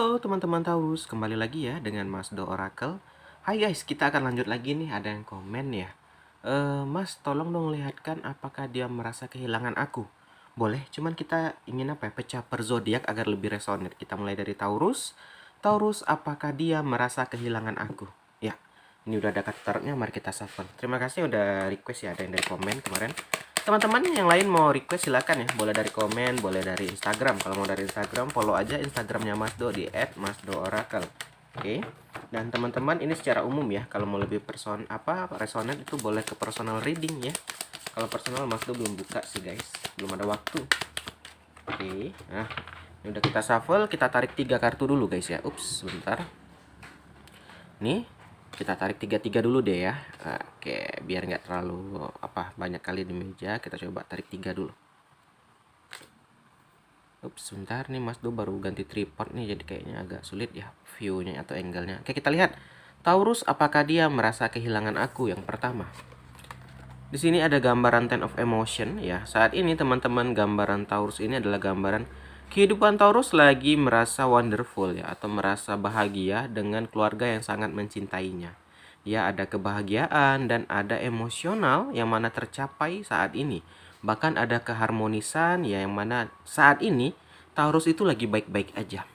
Halo teman-teman Taurus, kembali lagi ya dengan Mas Do Oracle. Hai guys, kita akan lanjut lagi nih, ada yang komen ya. Mas, tolong dong lihatkan apakah dia merasa kehilangan aku. Boleh, cuman kita ingin apa ya, pecah per zodiak agar lebih resonate. Kita mulai dari Taurus. Taurus, apakah dia merasa kehilangan aku? Ya, ini udah ada karakternya, mari kita shuffle. Terima kasih udah request ya, ada yang dari komen kemarin. Teman-teman yang lain mau request silakan ya, boleh dari komen, boleh dari Instagram. Kalau mau dari Instagram, follow aja Instagramnya Mas Do di @masdooracle. Oke. Dan teman-teman ini secara umum ya, kalau mau lebih resonate itu boleh ke personal reading ya. Kalau personal Mas Do belum buka sih guys, belum ada waktu. Oke. Nah, ini udah kita shuffle, kita tarik 3 kartu dulu guys ya. Ups, sebentar. Nih, kita tarik 3-3 dulu deh ya. Oke, biar nggak terlalu banyak kali di meja, kita coba tarik 3 dulu. Ups, sebentar nih Mas Do baru ganti tripod nih, jadi kayaknya agak sulit ya view-nya atau angle-nya. Oke, kita lihat. Taurus, apakah dia merasa kehilangan aku? Yang pertama. Di sini ada gambaran Ten of Emotion ya. Saat ini teman-teman, gambaran Taurus ini adalah gambaran kehidupan Taurus lagi merasa wonderful ya, atau merasa bahagia dengan keluarga yang sangat mencintainya. Ya, ada kebahagiaan dan ada emosional yang mana tercapai saat ini. Bahkan ada keharmonisan ya, yang mana saat ini Taurus itu lagi baik-baik aja.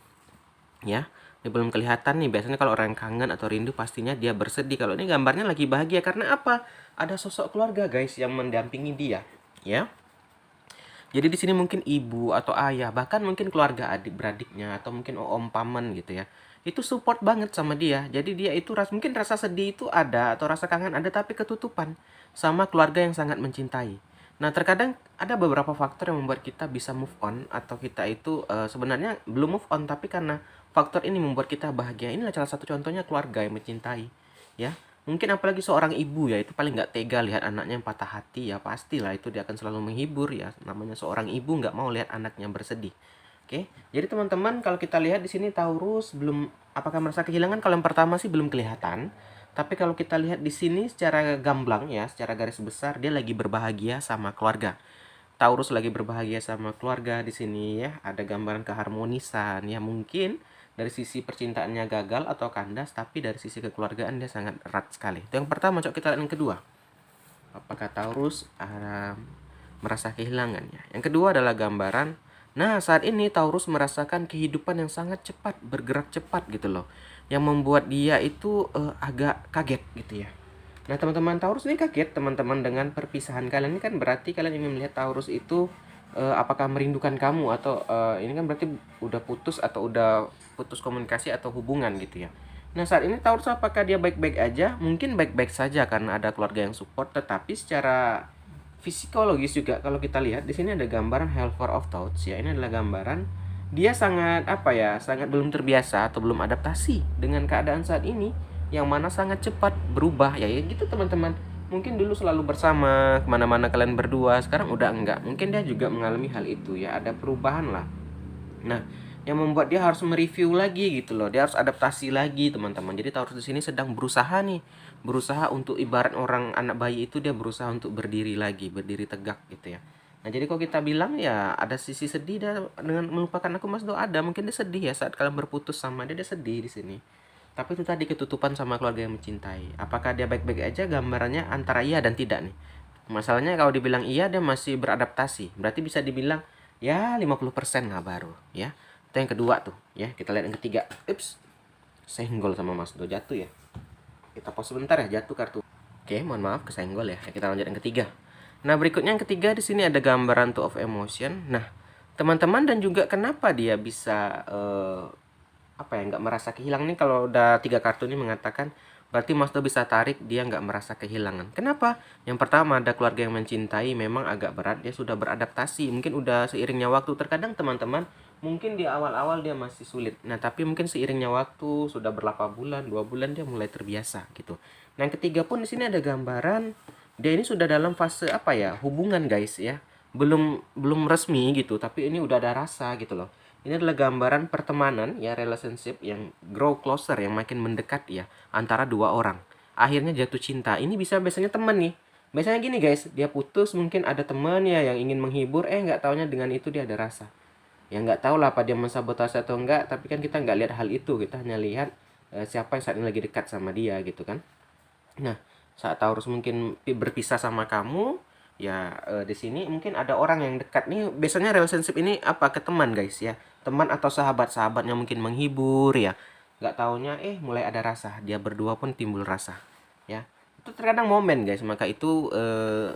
Ya, ini belum kelihatan nih. Biasanya kalau orang kangen atau rindu pastinya dia bersedih. Kalau ini gambarnya lagi bahagia karena apa? Ada sosok keluarga guys yang mendampingi dia, ya. Jadi di sini mungkin ibu atau ayah, bahkan mungkin keluarga adik-beradiknya atau mungkin om paman gitu ya. Itu support banget sama dia. Jadi dia itu mungkin rasa sedih itu ada atau rasa kangen ada, tapi ketutupan sama keluarga yang sangat mencintai. Nah, terkadang ada beberapa faktor yang membuat kita bisa move on atau kita itu sebenarnya belum move on, tapi karena faktor ini membuat kita bahagia. Inilah salah satu contohnya keluarga yang mencintai, ya. Mungkin apalagi seorang ibu ya, itu paling nggak tega lihat anaknya yang patah hati ya, pastilah itu dia akan selalu menghibur ya. Namanya seorang ibu nggak mau lihat anaknya bersedih. Oke, jadi teman-teman kalau kita lihat di sini Taurus belum apakah merasa kehilangan? Kalau yang pertama sih belum kelihatan. Tapi kalau kita lihat di sini secara gamblang ya, secara garis besar dia lagi berbahagia sama keluarga. Taurus lagi berbahagia sama keluarga di sini ya. Ada gambaran keharmonisan ya, mungkin dari sisi percintaannya gagal atau kandas, tapi dari sisi kekeluargaan dia sangat erat sekali. Itu yang pertama. Coba kita lihat yang kedua. Apakah Taurus merasa kehilangannya? Yang kedua adalah gambaran. Nah, saat ini Taurus merasakan kehidupan yang sangat cepat, bergerak cepat gitu loh. Yang membuat dia itu agak kaget gitu ya. Nah, teman-teman Taurus ini kaget teman-teman dengan perpisahan kalian. Ini kan berarti kalian ingin melihat Taurus itu apakah merindukan kamu atau ini kan berarti udah putus atau udah putus komunikasi atau hubungan gitu ya. Nah, saat ini Taurus apakah dia baik-baik aja? Mungkin baik-baik saja karena ada keluarga yang support, tetapi secara psikologis juga kalau kita lihat di sini ada gambaran Helper of Thoughts ya. Ini adalah gambaran dia sangat sangat belum terbiasa atau belum adaptasi dengan keadaan saat ini, yang mana sangat cepat berubah ya gitu teman-teman. Mungkin dulu selalu bersama kemana-mana kalian berdua, sekarang udah enggak. Mungkin dia juga mengalami hal itu ya, ada perubahan lah. Nah, yang membuat dia harus mereview lagi gitu loh, dia harus adaptasi lagi teman-teman. Jadi Taurus di sini sedang berusaha nih, berusaha untuk ibarat orang anak bayi itu, dia berusaha untuk berdiri lagi, berdiri tegak gitu ya. Nah, jadi kalau kita bilang ya ada sisi sedih dia dengan melupakan aku Mas Do, ada mungkin dia sedih ya saat kalian berputus sama dia sedih di sini. Tapi itu tadi ketutupan sama keluarga yang mencintai. Apakah dia baik-baik aja? Gambarannya antara iya dan tidak nih. Masalahnya kalau dibilang iya dia masih beradaptasi. Berarti bisa dibilang ya 50% lah baru ya. Itu yang kedua tuh ya. Kita lihat yang ketiga. Ups. Senggol sama Mas Do, jatuh ya. Kita pause sebentar ya, jatuh kartu. Oke, mohon maaf kesenggol ya. Kita lanjut yang ketiga. Nah, berikutnya yang ketiga di sini ada gambaran Two of Emotion. Nah, teman-teman, dan juga kenapa dia bisa nggak merasa kehilangan nih? Kalau udah 3 kartu ini mengatakan berarti Mas Do bisa tarik dia nggak merasa kehilangan. Kenapa? Yang pertama ada keluarga yang mencintai, memang agak berat, dia sudah beradaptasi, mungkin udah seiringnya waktu. Terkadang teman-teman mungkin di awal-awal dia masih sulit, nah tapi mungkin seiringnya waktu sudah berapa bulan, 2 bulan dia mulai terbiasa gitu. Nah, yang ketiga pun di sini ada gambaran dia ini sudah dalam fase hubungan guys ya, belum resmi gitu, tapi ini udah ada rasa gitu loh. Ini adalah gambaran pertemanan ya, relationship yang grow closer, yang makin mendekat ya, antara dua orang. Akhirnya jatuh cinta. Ini biasanya teman nih. Biasanya gini guys, dia putus mungkin ada teman ya yang ingin menghibur, nggak taunya dengan itu dia ada rasa. Ya nggak tahu lah apa dia mensabotase atau enggak, tapi kan kita nggak lihat hal itu, kita hanya lihat siapa yang saat ini lagi dekat sama dia gitu kan. Nah, saat Taurus mungkin berpisah sama kamu, ya di sini mungkin ada orang yang dekat nih. Biasanya relationship ini apa, ke teman guys ya, teman atau sahabat-sahabatnya mungkin menghibur ya. Nggak taunya mulai ada rasa, dia berdua pun timbul rasa ya. Itu terkadang momen guys, maka itu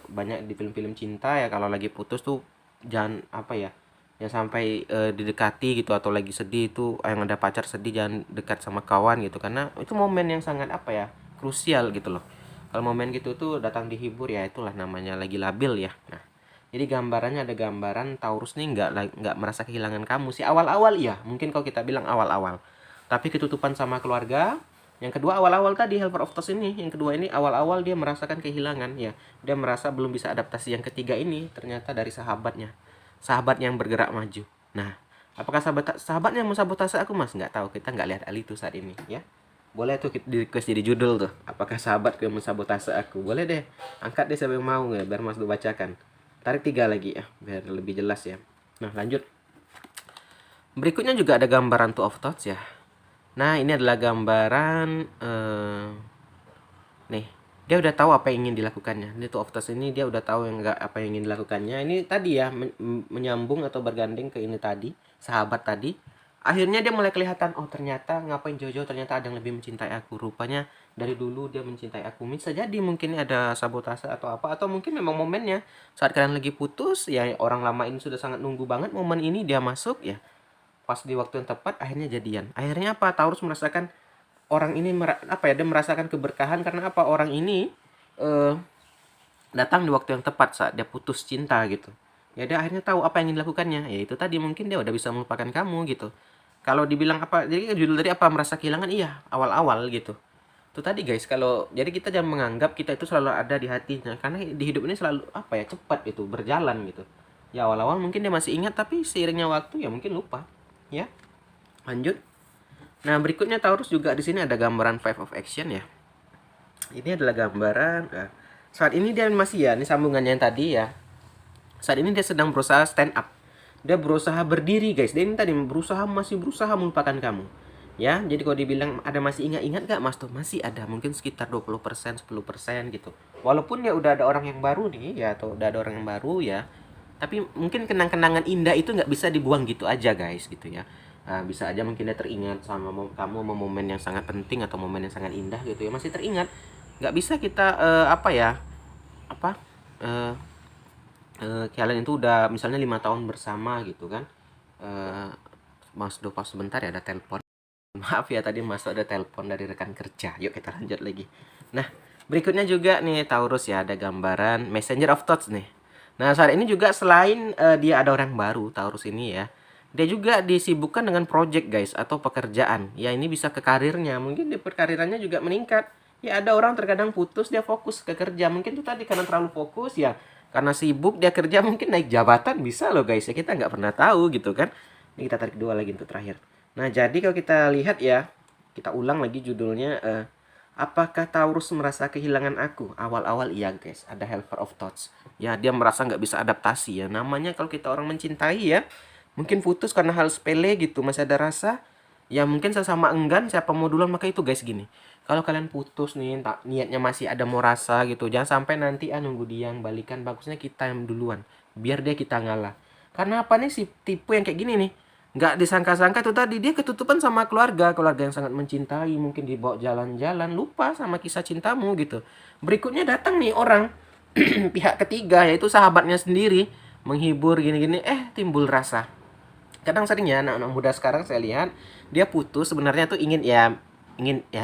banyak di film-film cinta ya, kalau lagi putus tuh jangan apa ya, ya sampai didekati gitu, atau lagi sedih itu yang ada pacar sedih jangan dekat sama kawan gitu, karena itu momen yang sangat apa ya, krusial gitu loh. Kalau momen gitu tuh datang dihibur, ya itulah namanya lagi labil ya. Nah, jadi gambarannya ada gambaran Taurus nih nggak merasa kehilangan kamu sih awal-awal ya, mungkin kalau kita bilang awal-awal, tapi ketutupan sama keluarga. Yang kedua awal-awal tadi Helper of Thoughts ini, yang kedua ini awal-awal dia merasakan kehilangan ya, dia merasa belum bisa adaptasi. Yang ketiga ini ternyata dari sahabatnya, sahabat yang bergerak maju. Nah, apakah sahabatnya mau sabotase aku mas? Nggak tahu, kita nggak lihat hal itu saat ini ya. Boleh tuh di request jadi judul tuh, apakah sahabatku yang mensabotase aku? Boleh deh, angkat deh siapa yang mau ya, biar mas bacakan. Tarik 3 lagi ya, biar lebih jelas ya. Nah lanjut. Berikutnya juga ada gambaran Two of Thoughts ya. Nah ini adalah gambaran nih, dia udah tahu apa yang ingin dilakukannya. Ini Two of Thoughts ini dia udah tahu yang apa yang ingin dilakukannya. Ini tadi ya, menyambung atau bergandeng ke ini tadi, sahabat tadi. Akhirnya dia mulai kelihatan, oh ternyata ngapain jauh-jauh, ternyata ada yang lebih mencintai aku. Rupanya dari dulu dia mencintai aku. Bisa jadi mungkin ada sabotase atau apa, atau mungkin memang momennya saat kalian lagi putus ya, orang lama ini sudah sangat nunggu banget momen ini, dia masuk ya pas di waktu yang tepat, akhirnya jadian. Akhirnya apa, Taurus merasakan orang ini apa ya, dia merasakan keberkahan karena apa, orang ini eh, datang di waktu yang tepat saat dia putus cinta gitu. Ya dia akhirnya tahu apa yang ingin dilakukannya, ya itu tadi, mungkin dia udah bisa melupakan kamu gitu. Kalau dibilang apa, jadi judul dari apa, merasa kehilangan, iya awal-awal gitu. Itu tadi guys, kalau jadi kita jangan menganggap kita itu selalu ada di hatinya, karena di hidup ini selalu apa ya, cepat itu berjalan gitu. Ya awal-awal mungkin dia masih ingat, tapi seiringnya waktu ya mungkin lupa ya. Lanjut. Nah berikutnya Taurus juga di sini ada gambaran Five of Action ya. Ini adalah gambaran saat ini dia masih ya, ini sambungannya yang tadi ya. Saat ini dia sedang berusaha stand up. Dia berusaha berdiri guys. Dia ini tadi masih berusaha melupakan kamu. Ya, jadi kalau dibilang ada masih ingat-ingat gak mas tuh? Masih ada, mungkin sekitar 20%, 10% gitu. Walaupun ya udah ada orang yang baru nih ya, atau udah ada orang yang baru ya. Tapi mungkin kenang-kenangan indah itu nggak bisa dibuang gitu aja guys gitu ya. Nah, bisa aja mungkin dia teringat sama kamu momen yang sangat penting atau momen yang sangat indah gitu ya, masih teringat. Nggak bisa kita apa ya, apa kalian itu udah misalnya 5 tahun bersama gitu kan. Mas Dova sebentar ya, ada telepon. Maaf ya tadi masuk ada telepon dari rekan kerja. Yuk kita lanjut lagi. Nah berikutnya juga nih Taurus ya, ada gambaran Messenger of Thoughts nih. Nah saat ini juga selain dia ada orang baru Taurus ini ya, dia juga disibukkan dengan project guys, atau pekerjaan. Ya ini bisa ke karirnya, mungkin di perkarirannya juga meningkat. Ya ada orang terkadang putus, dia fokus ke kerja. Mungkin itu tadi karena terlalu fokus ya, karena sibuk dia kerja, mungkin naik jabatan bisa loh guys ya, kita nggak pernah tahu gitu kan. Ini kita tarik 2 lagi untuk terakhir. Nah jadi kalau kita lihat ya, kita ulang lagi judulnya, apakah Taurus merasa kehilangan aku? Awal-awal iya guys, ada Helper of Thoughts. Ya dia merasa nggak bisa adaptasi ya. Namanya kalau kita orang mencintai ya, mungkin putus karena hal sepele gitu, masih ada rasa. Ya mungkin sesama enggan, siapa mau duluan, maka itu guys gini. Kalau kalian putus nih, niatnya masih ada mau rasa gitu, jangan sampai nanti nunggu dia yang balikan, bagusnya kita yang duluan. Biar dia kita ngalah. Karena apa nih, si tipe yang kayak gini nih, nggak disangka-sangka tuh tadi dia ketutupan sama keluarga yang sangat mencintai, mungkin dibawa jalan-jalan, lupa sama kisah cintamu gitu. Berikutnya datang nih orang pihak ketiga, yaitu sahabatnya sendiri, menghibur gini-gini, timbul rasa. Kadang sering ya anak-anak muda sekarang saya lihat, dia putus sebenarnya tuh ingin ya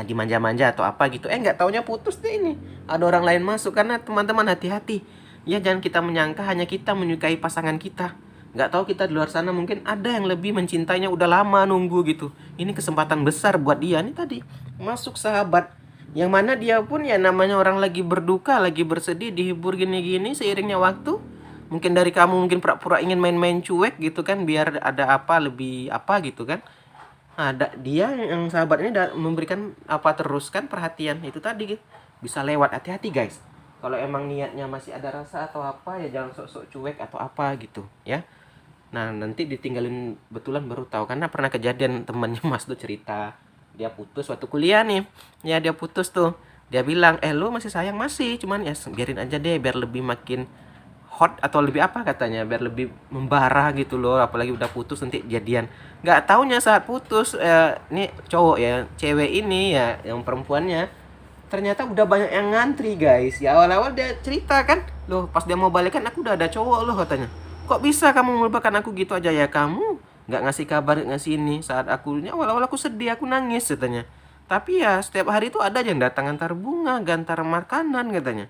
dimanja-manja atau apa gitu, nggak taunya putus deh, ini ada orang lain masuk. Karena teman-teman hati-hati ya, jangan kita menyangka hanya kita menyukai pasangan kita. Nggak tahu kita di luar sana mungkin ada yang lebih mencintainya, udah lama nunggu gitu. Ini kesempatan besar buat dia nih tadi, masuk sahabat. Yang mana dia pun ya namanya orang lagi berduka, lagi bersedih, dihibur gini-gini seiringnya waktu. Mungkin dari kamu mungkin pura-pura ingin main-main cuek gitu kan, biar ada apa, lebih apa gitu kan. Ada dia yang sahabat ini memberikan apa, teruskan perhatian itu tadi gitu. Bisa lewat, hati-hati guys. Kalau emang niatnya masih ada rasa atau apa ya, jangan sok-sok cuek atau apa gitu ya. Nah, nanti ditinggalin betulan baru tahu, karena pernah kejadian temannya Mas tuh cerita, dia putus waktu kuliah nih. Ya, dia putus tuh. Dia bilang, "Lu masih sayang?" "Masih, cuman ya biarin aja deh biar lebih makin hot atau lebih apa," katanya, biar lebih membara gitu loh, apalagi udah putus nanti jadian. Nggak taunya saat putus, ini cowok ya, cewek ini ya, yang perempuannya ternyata udah banyak yang ngantri guys. Ya awal-awal dia cerita kan, loh pas dia mau balikan aku udah ada cowok loh, katanya. "Kok bisa kamu melupakan aku gitu aja ya, kamu nggak ngasih kabar, ngasih ini saat aku ini, awal-awal aku sedih, aku nangis," katanya. "Tapi ya setiap hari itu ada yang datang antar bunga, gantar makanan," katanya.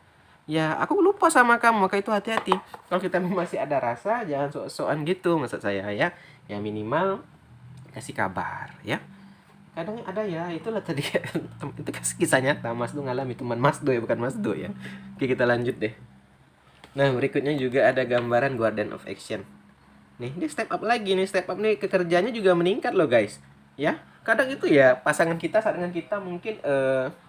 "Ya aku lupa sama kamu, maka itu hati-hati. Kalau kita masih ada rasa jangan sok-sokan gitu," maksud saya ya. Ya minimal kasih kabar ya. Kadang ada ya, itulah tadi itu kisah nyata Mas Do ngalami, teman Mas Do ya, bukan Mas Do ya. Oke, kita lanjut deh. Nah, berikutnya juga ada gambaran Guardian of Action. Nih, ini step up lagi nih, step up nih, kerjanya juga meningkat loh guys. Ya, kadang itu ya pasangan kita, saringan kita mungkin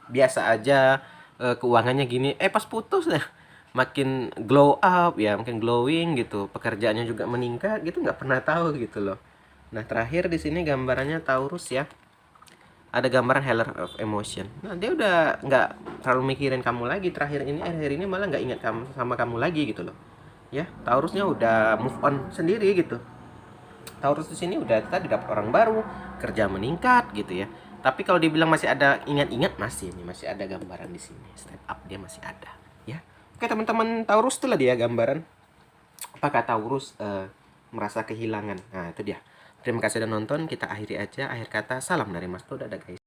biasa aja, keuangannya gini, pas putus ya makin glow up ya, mungkin glowing gitu, pekerjaannya juga meningkat gitu, nggak pernah tahu gitu loh. Nah, terakhir di sini gambarannya Taurus ya, ada gambaran Healer of Emotion. Nah, dia udah nggak terlalu mikirin kamu lagi, terakhir ini, akhir ini malah nggak ingat kamu sama kamu lagi gitu loh. Ya, Taurusnya udah move on sendiri gitu. Taurus di sini udah tadi dapat orang baru, kerja meningkat gitu ya. Tapi kalau dibilang masih ada ingat-ingat, masih nih, masih ada gambaran di sini. Step up dia masih ada, ya. Oke, teman-teman, Taurus itulah dia gambaran. Apakah Taurus merasa kehilangan? Nah, itu dia. Terima kasih sudah nonton. Kita akhiri aja. Akhir kata, salam dari Mas Bro. Dadah guys.